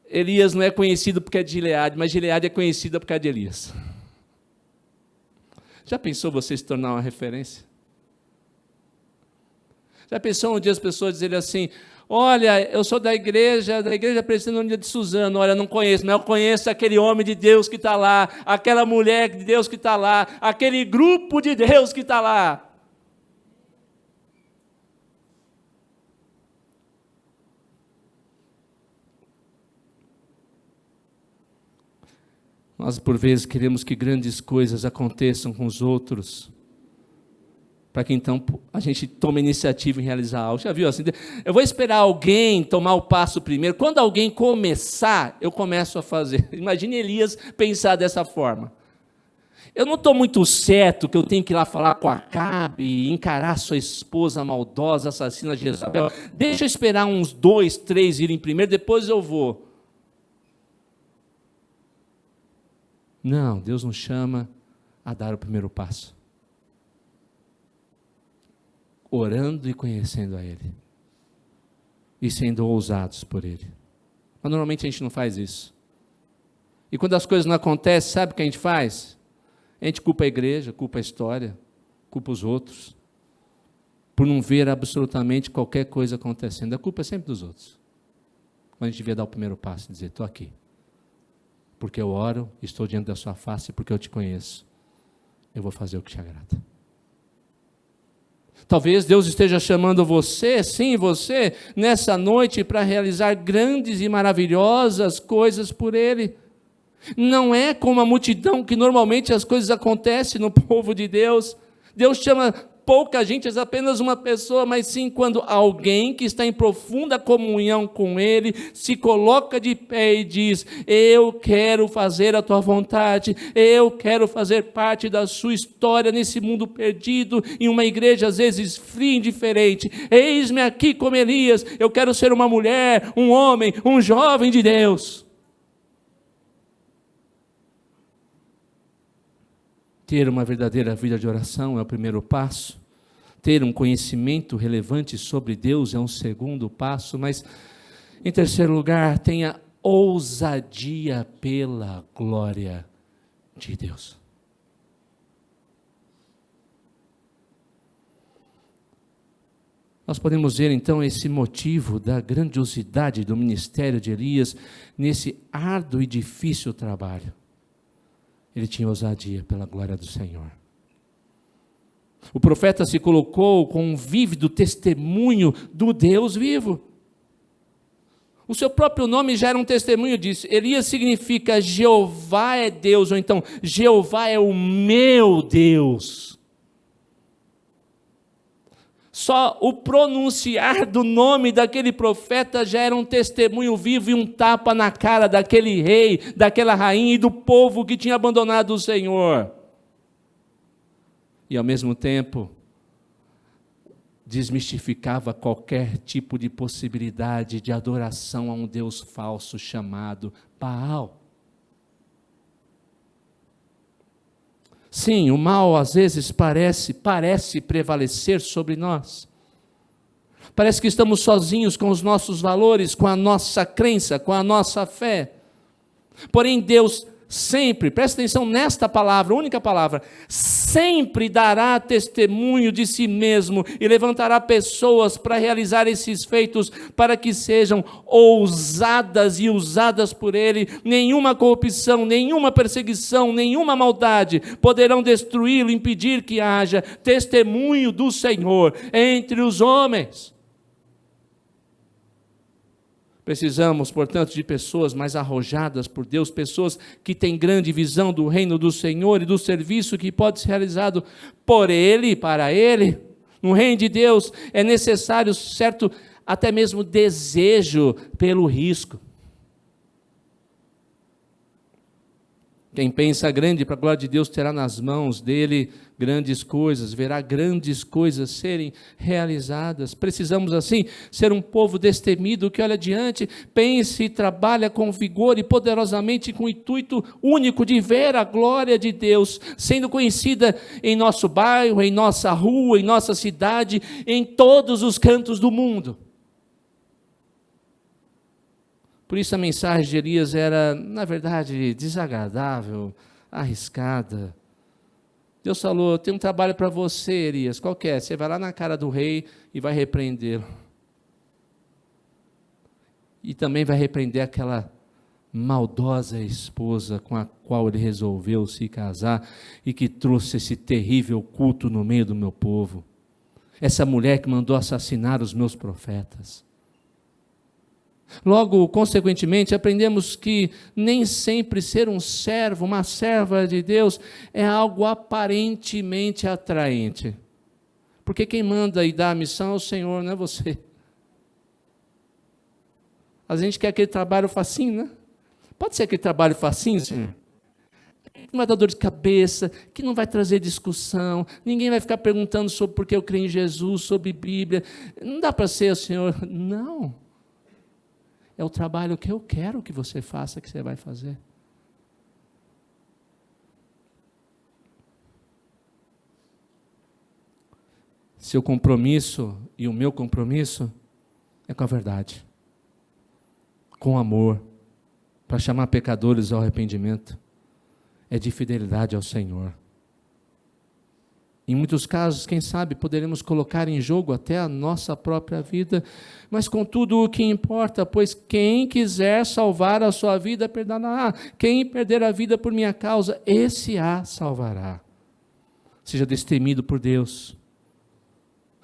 Elias não é conhecido porque é de Gileade, mas Gileade é conhecida por causa de Elias. Já pensou você se tornar uma referência? Já pensou um dia as pessoas dizerem assim, olha, eu sou da igreja Presbiteriana de Suzano, olha, não conheço, mas eu conheço aquele homem de Deus que está lá, aquela mulher de Deus que está lá, aquele grupo de Deus que está lá. Nós, por vezes, queremos que grandes coisas aconteçam com os outros, para que então a gente tome iniciativa em realizar algo. Já viu assim? Eu vou esperar alguém tomar o passo primeiro. Quando alguém começar, eu começo a fazer. Imagine Elias pensar dessa forma. Eu não estou muito certo que eu tenho que ir lá falar com Acabe e encarar sua esposa maldosa, assassina Jezabel. Deixa eu esperar uns 2, 3 irem primeiro, depois eu vou. Não, Deus nos chama a dar o primeiro passo. Orando e conhecendo a Ele. E sendo ousados por Ele. Mas normalmente a gente não faz isso. E quando as coisas não acontecem, sabe o que a gente faz? A gente culpa a igreja, culpa a história, culpa os outros. Por não ver absolutamente qualquer coisa acontecendo. A culpa é sempre dos outros. Mas a gente devia dar o primeiro passo e dizer, estou aqui. Porque eu oro, estou diante da sua face, porque eu te conheço. Eu vou fazer o que te agrada. Talvez Deus esteja chamando você, sim, você, nessa noite, para realizar grandes e maravilhosas coisas por Ele. Não é como a multidão que normalmente as coisas acontecem no povo de Deus. Deus chama pouca gente, é apenas uma pessoa, mas sim quando alguém que está em profunda comunhão com Ele, se coloca de pé e diz, eu quero fazer a tua vontade, eu quero fazer parte da sua história nesse mundo perdido, em uma igreja às vezes fria e indiferente, eis-me aqui como Elias, eu quero ser uma mulher, um homem, um jovem de Deus. Ter uma verdadeira vida de oração é o primeiro passo. Ter um conhecimento relevante sobre Deus é um segundo passo. Mas, em terceiro lugar, tenha ousadia pela glória de Deus. Nós podemos ver, então, esse motivo da grandiosidade do ministério de Elias nesse árduo e difícil trabalho. Ele tinha ousadia pela glória do Senhor. O profeta se colocou com um vívido testemunho do Deus vivo. O seu próprio nome já era um testemunho disso. Elias significa Jeová é Deus, ou então Jeová é o meu Deus. Só o pronunciar do nome daquele profeta já era um testemunho vivo e um tapa na cara daquele rei, daquela rainha e do povo que tinha abandonado o Senhor. E ao mesmo tempo, desmistificava qualquer tipo de possibilidade de adoração a um Deus falso chamado Baal. Sim, o mal às vezes parece prevalecer sobre nós. Parece que estamos sozinhos com os nossos valores, com a nossa crença, com a nossa fé. Porém, Deus sempre, presta atenção nesta palavra, única palavra, sempre dará testemunho de si mesmo e levantará pessoas para realizar esses feitos, para que sejam ousadas e usadas por Ele. Nenhuma corrupção, nenhuma perseguição, nenhuma maldade poderão destruí-lo, impedir que haja testemunho do Senhor entre os homens. Precisamos, portanto, de pessoas mais arrojadas por Deus, pessoas que têm grande visão do reino do Senhor e do serviço que pode ser realizado por Ele, para Ele. No reino de Deus é necessário certo, até mesmo desejo pelo risco. Quem pensa grande para a glória de Deus terá nas mãos dele grandes coisas, verá grandes coisas serem realizadas. Precisamos assim ser um povo destemido que olha adiante, pense e trabalha com vigor e poderosamente com o intuito único de ver a glória de Deus sendo conhecida em nosso bairro, em nossa rua, em nossa cidade, em todos os cantos do mundo. Por isso a mensagem de Elias era, na verdade, desagradável, arriscada. Deus falou, tem um trabalho para você, Elias, qual que é? Você vai lá na cara do rei e vai repreendê-lo. E também vai repreender aquela maldosa esposa com a qual ele resolveu se casar e que trouxe esse terrível culto no meio do meu povo. Essa mulher que mandou assassinar os meus profetas. Logo, consequentemente, aprendemos que nem sempre ser um servo, uma serva de Deus, é algo aparentemente atraente. Porque quem manda e dá a missão é o Senhor, não é você. A gente quer aquele trabalho facinho, né? Pode ser aquele trabalho facinho, Senhor? Que não vai dar dor de cabeça, que não vai trazer discussão, ninguém vai ficar perguntando sobre por que eu creio em Jesus, sobre Bíblia. Não dá para ser o Senhor. Não. É o trabalho que eu quero que você faça, que você vai fazer. Seu compromisso e o meu compromisso é com a verdade, com amor, para chamar pecadores ao arrependimento, é de fidelidade ao Senhor. Em muitos casos, quem sabe, poderemos colocar em jogo até a nossa própria vida, mas contudo o que importa, pois quem quiser salvar a sua vida, perderá. Quem perder a vida por minha causa, esse a salvará. Seja destemido por Deus.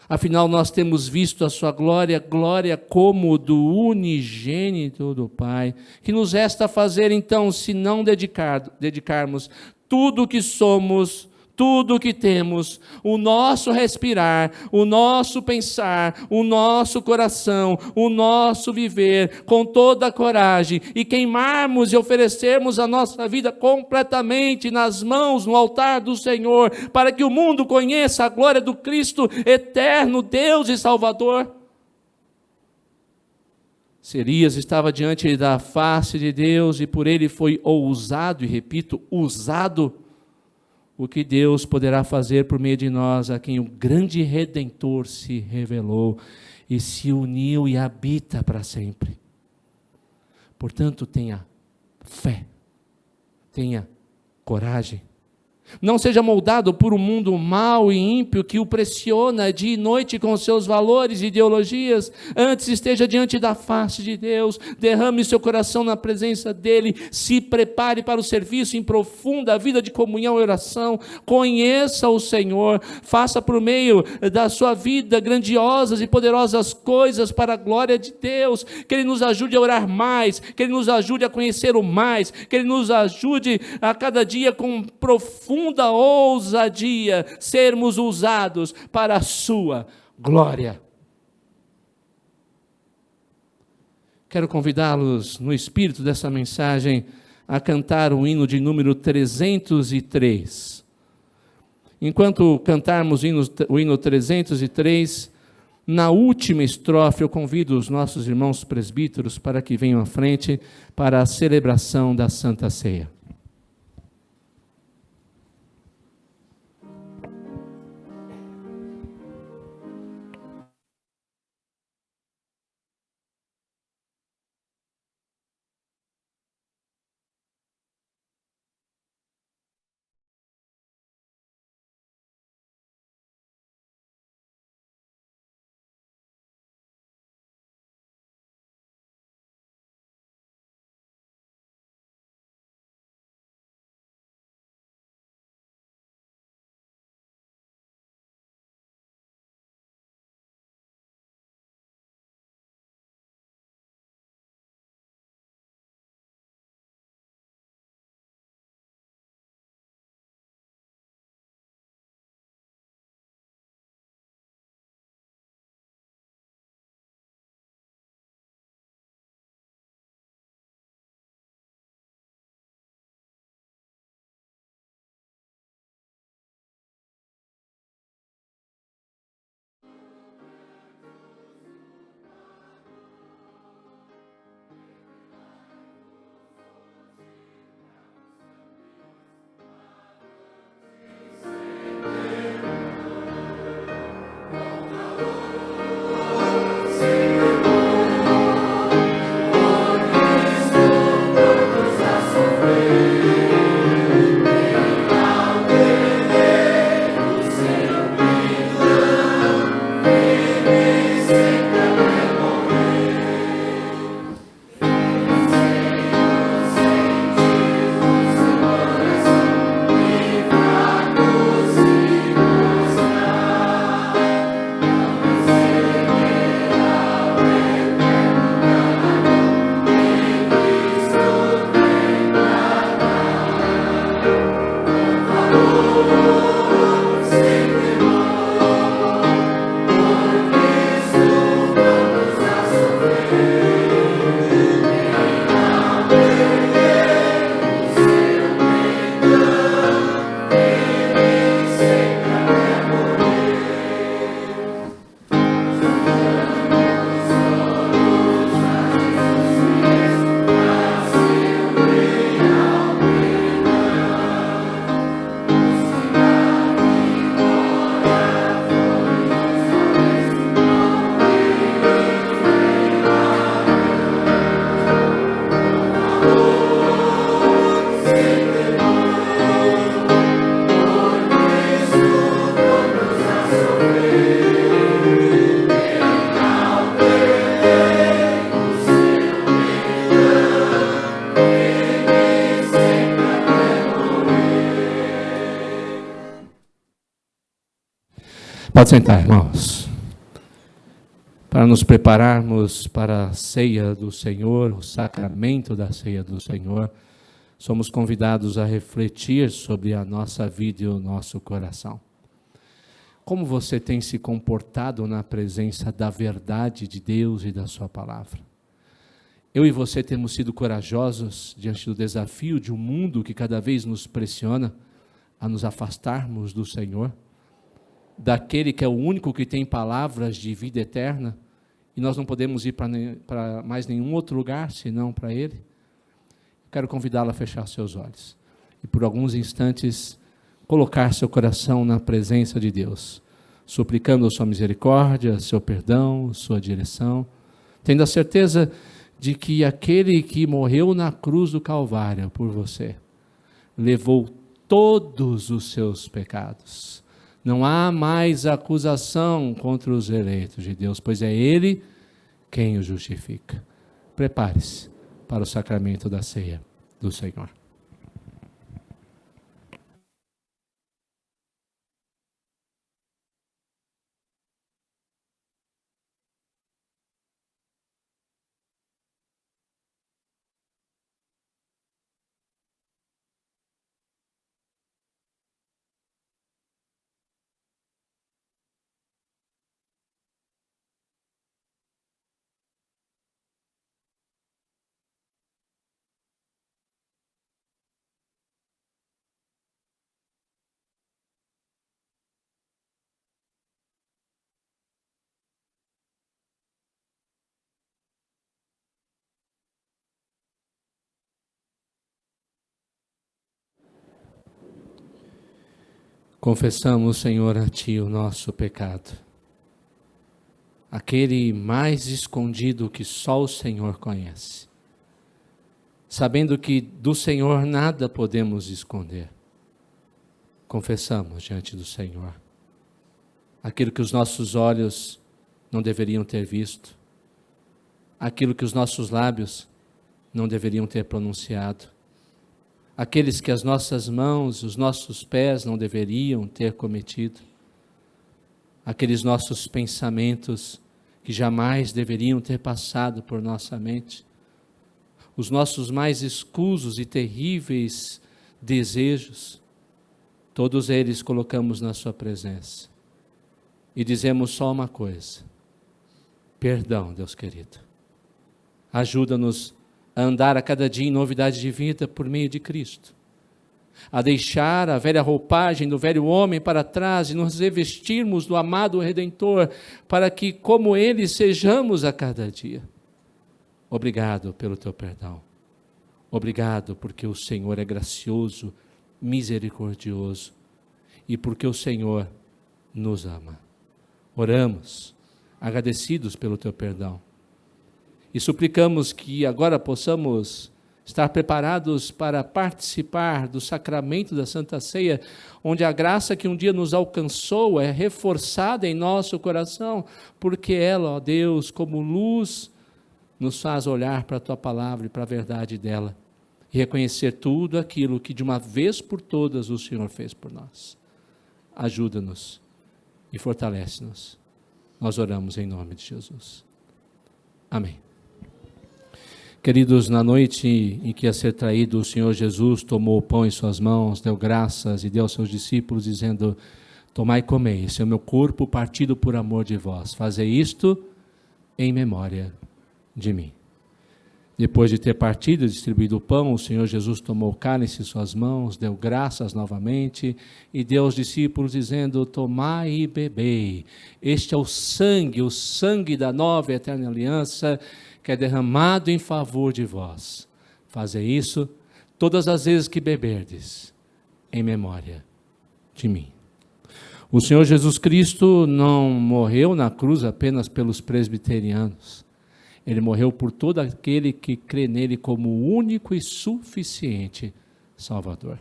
Afinal, nós temos visto a sua glória, glória como do unigênito do Pai, que nos resta fazer então, se não dedicarmos tudo o que somos, tudo o que temos, o nosso respirar, o nosso pensar, o nosso coração, o nosso viver, com toda a coragem, e queimarmos e oferecermos a nossa vida completamente nas mãos, no altar do Senhor, para que o mundo conheça a glória do Cristo eterno, Deus e Salvador. Elias estava diante da face de Deus e por ele foi ousado, e repito, usado, o que Deus poderá fazer por meio de nós, a quem o grande Redentor se revelou e se uniu e habita para sempre. Portanto, tenha fé, tenha coragem. Não seja moldado por um mundo mau e ímpio que o pressiona dia e noite com seus valores e ideologias. Antes esteja diante da face de Deus, derrame seu coração na presença dEle, se prepare para o serviço em profunda vida de comunhão e oração, conheça o Senhor, faça por meio da sua vida grandiosas e poderosas coisas para a glória de Deus, que Ele nos ajude a orar mais, que Ele nos ajude a conhecer o mais, que Ele nos ajude a cada dia com profunda ousadia sermos usados para a sua glória. Quero convidá-los, no espírito dessa mensagem, a cantar o hino de número 303. Enquanto cantarmos o hino 303, na última estrofe eu convido os nossos irmãos presbíteros para que venham à frente para a celebração da Santa Ceia. Pode sentar, irmãos. Para nos prepararmos para a ceia do Senhor, o sacramento da ceia do Senhor, somos convidados a refletir sobre a nossa vida e o nosso coração. Como você tem se comportado na presença da verdade de Deus e da sua palavra? Eu e você temos sido corajosos diante do desafio de um mundo que cada vez nos pressiona a nos afastarmos do Senhor, daquele que é o único que tem palavras de vida eterna, e nós não podemos ir para mais nenhum outro lugar senão para Ele. Quero convidá-lo a fechar seus olhos e por alguns instantes colocar seu coração na presença de Deus, suplicando a sua misericórdia, seu perdão, sua direção, tendo a certeza de que aquele que morreu na cruz do Calvário por você, levou todos os seus pecados. Não há mais acusação contra os eleitos de Deus, pois é Ele quem o justifica. Prepare-se para o sacramento da ceia do Senhor. Confessamos, Senhor, a Ti o nosso pecado, aquele mais escondido que só o Senhor conhece, sabendo que do Senhor nada podemos esconder. Confessamos diante do Senhor aquilo que os nossos olhos não deveriam ter visto, aquilo que os nossos lábios não deveriam ter pronunciado, aqueles que as nossas mãos, os nossos pés não deveriam ter cometido, aqueles nossos pensamentos que jamais deveriam ter passado por nossa mente, os nossos mais escusos e terríveis desejos, todos eles colocamos na sua presença e dizemos só uma coisa: perdão, Deus querido, ajuda-nos a andar a cada dia em novidade de vida por meio de Cristo, a deixar a velha roupagem do velho homem para trás e nos revestirmos do amado Redentor, para que, como Ele, sejamos a cada dia. Obrigado pelo teu perdão. Obrigado porque o Senhor é gracioso, misericordioso e porque o Senhor nos ama. Oramos, agradecidos pelo teu perdão. E suplicamos que agora possamos estar preparados para participar do sacramento da Santa Ceia, onde a graça que um dia nos alcançou é reforçada em nosso coração, porque ela, ó Deus, como luz, nos faz olhar para a tua palavra e para a verdade dela, e reconhecer tudo aquilo que de uma vez por todas o Senhor fez por nós. Ajuda-nos e fortalece-nos. Nós oramos em nome de Jesus. Amém. Queridos, na noite em que ia ser traído, o Senhor Jesus tomou o pão em suas mãos, deu graças e deu aos seus discípulos, dizendo: tomai e comei, esse é o meu corpo partido por amor de vós. Fazei isto em memória de mim. Depois de ter partido e distribuído o pão, o Senhor Jesus tomou o cálice em suas mãos, deu graças novamente e deu aos discípulos, dizendo: tomai e bebei, este é o sangue da nova e eterna aliança, que é derramado em favor de vós. Fazei isso todas as vezes que beberdes, em memória de mim. O Senhor Jesus Cristo não morreu na cruz apenas pelos presbiterianos. Ele morreu por todo aquele que crê nele como o único e suficiente Salvador.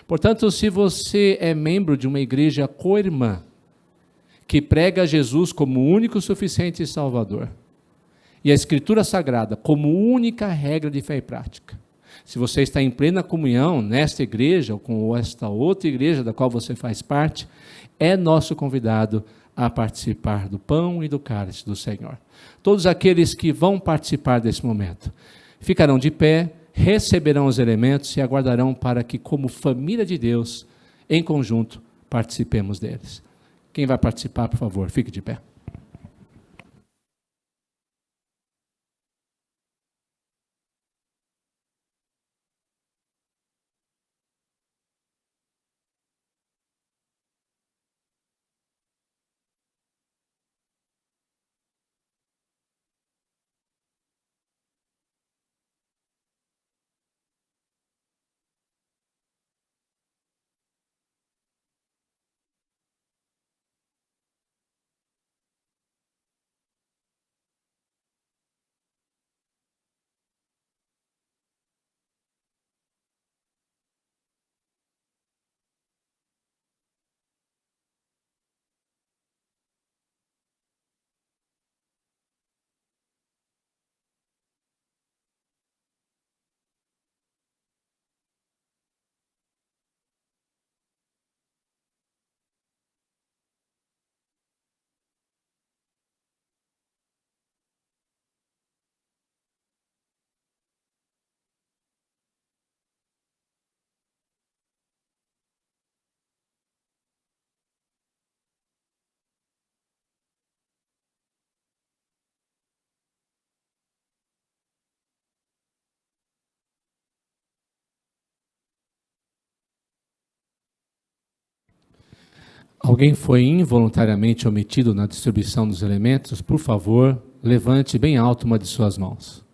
Portanto, se você é membro de uma igreja co-irmã, que prega Jesus como o único, suficiente Salvador, e a Escritura Sagrada como única regra de fé e prática, se você está em plena comunhão nesta igreja ou com esta outra igreja da qual você faz parte, é nosso convidado a participar do pão e do cálice do Senhor. Todos aqueles que vão participar desse momento ficarão de pé, receberão os elementos e aguardarão para que, como família de Deus, em conjunto, participemos deles. Quem vai participar, por favor, fique de pé. Alguém foi involuntariamente omitido na distribuição dos elementos? Por favor, levante bem alto uma de suas mãos.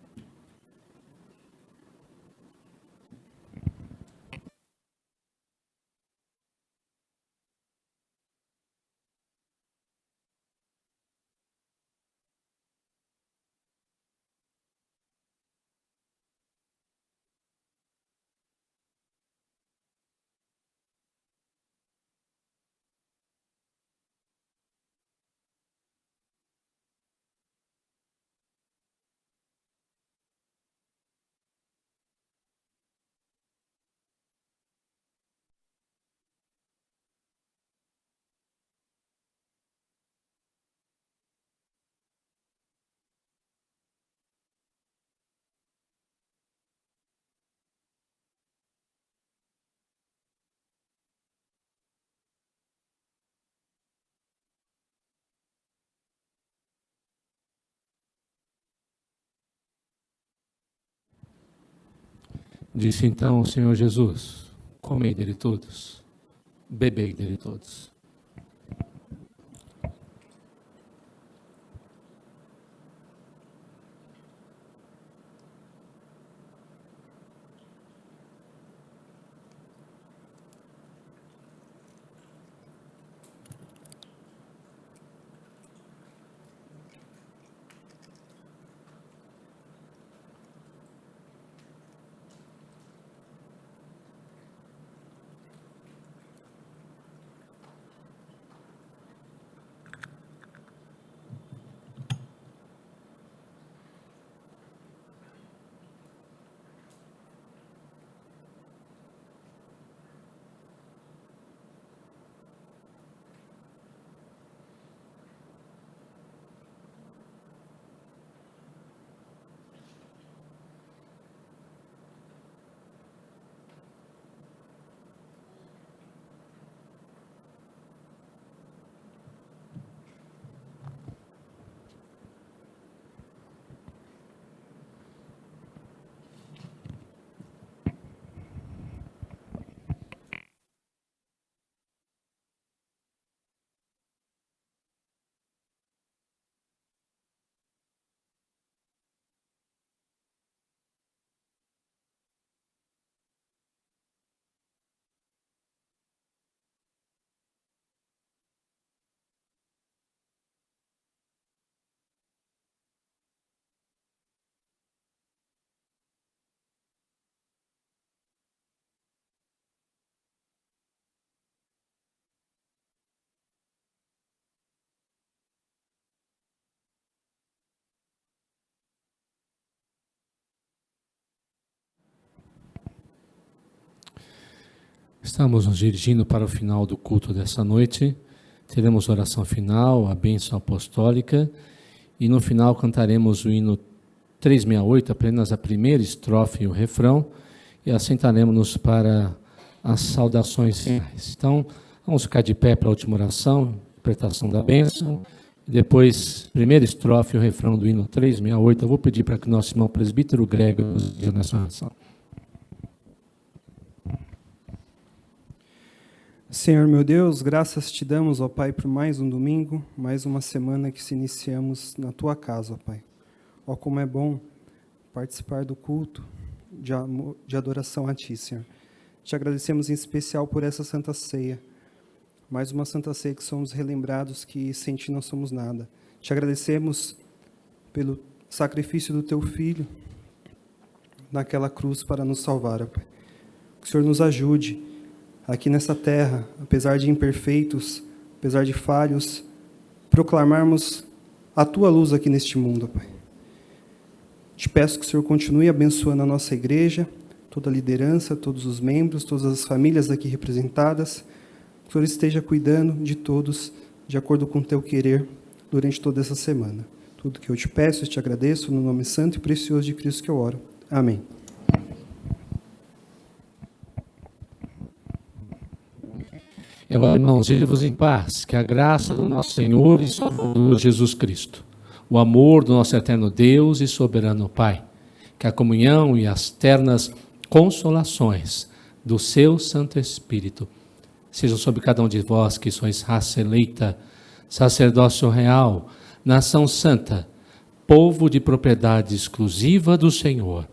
Disse então o Senhor Jesus: comei dele todos, bebei dele todos. Estamos nos dirigindo para o final do culto dessa noite. Teremos oração final, a bênção apostólica, e no final cantaremos o hino 368, apenas a primeira estrofe e o refrão, e assentaremos-nos para as saudações finais. Então, vamos ficar de pé para a última oração, interpretação da bênção, e depois, primeira estrofe e o refrão do hino 368. Eu vou pedir para que o nosso irmão presbítero Grego nos guie nessa oração. Senhor meu Deus, graças te damos, ó Pai, por mais um domingo, mais uma semana que se iniciamos na Tua casa, ó Pai. Ó, como é bom participar do culto de adoração a Ti, Senhor. Te agradecemos em especial por essa Santa Ceia, mais uma Santa Ceia que somos relembrados que sem Ti não somos nada. Te agradecemos pelo sacrifício do Teu Filho naquela cruz para nos salvar, ó Pai. Que o Senhor nos ajude aqui nessa terra, apesar de imperfeitos, apesar de falhos, proclamarmos a Tua luz aqui neste mundo, Pai. Te peço que o Senhor continue abençoando a nossa igreja, toda a liderança, todos os membros, todas as famílias aqui representadas. Que o Senhor esteja cuidando de todos, de acordo com o Teu querer, durante toda essa semana. Tudo que eu te peço, eu te agradeço, no nome santo e precioso de Cristo que eu oro. Amém. Irmãos, irmos em paz, que a graça do nosso Senhor e Salvador Jesus Cristo, o amor do nosso eterno Deus e soberano Pai, que a comunhão e as ternas consolações do seu Santo Espírito sejam sobre cada um de vós que sois raça eleita, sacerdócio real, nação santa, povo de propriedade exclusiva do Senhor,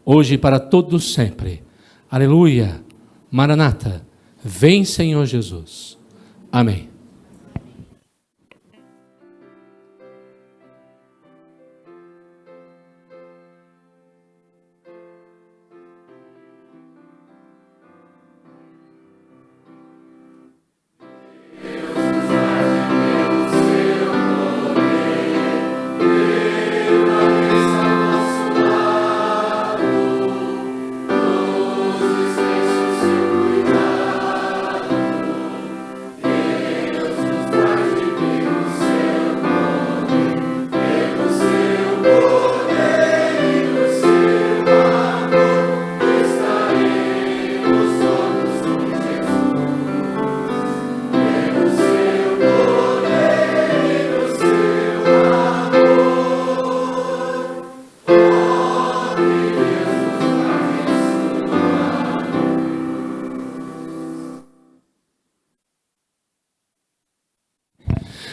hoje e para todos sempre. Aleluia, Maranata. Vem, Senhor Jesus. Amém.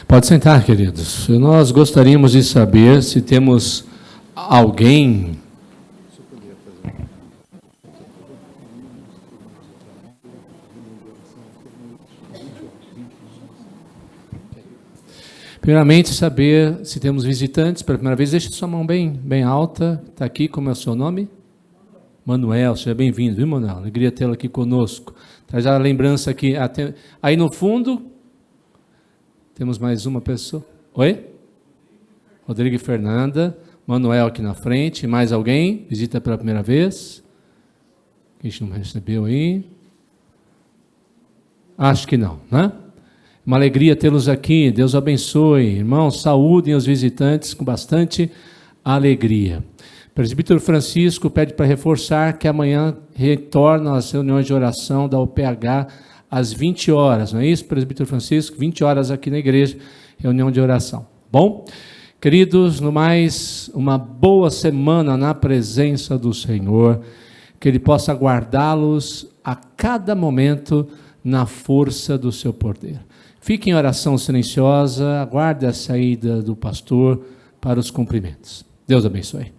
Pode sentar, queridos. Nós gostaríamos de saber se temos alguém... Primeiramente, saber se temos visitantes pela primeira vez. Deixe sua mão bem alta. Está aqui, como é o seu nome? Manuel, seja bem-vindo, viu, Manuel? Alegria tê-lo aqui conosco. Traz a lembrança aqui. Aí no fundo, temos mais uma pessoa. Oi? Rodrigo e Fernanda. Manuel aqui na frente. Mais alguém? Visita pela primeira vez? A gente não recebeu aí? Acho que não, né? Uma alegria tê-los aqui. Deus abençoe. Irmãos, saúdem os visitantes com bastante alegria. O presbítero Francisco pede para reforçar que amanhã retornam as reuniões de oração da UPH às 20 horas. Não é isso, presbítero Francisco? 20 horas aqui na igreja, reunião de oração. Bom, queridos, no mais, uma boa semana na presença do Senhor. Que Ele possa guardá-los a cada momento na força do seu poder. Fique em oração silenciosa, aguarde a saída do pastor para os cumprimentos. Deus abençoe.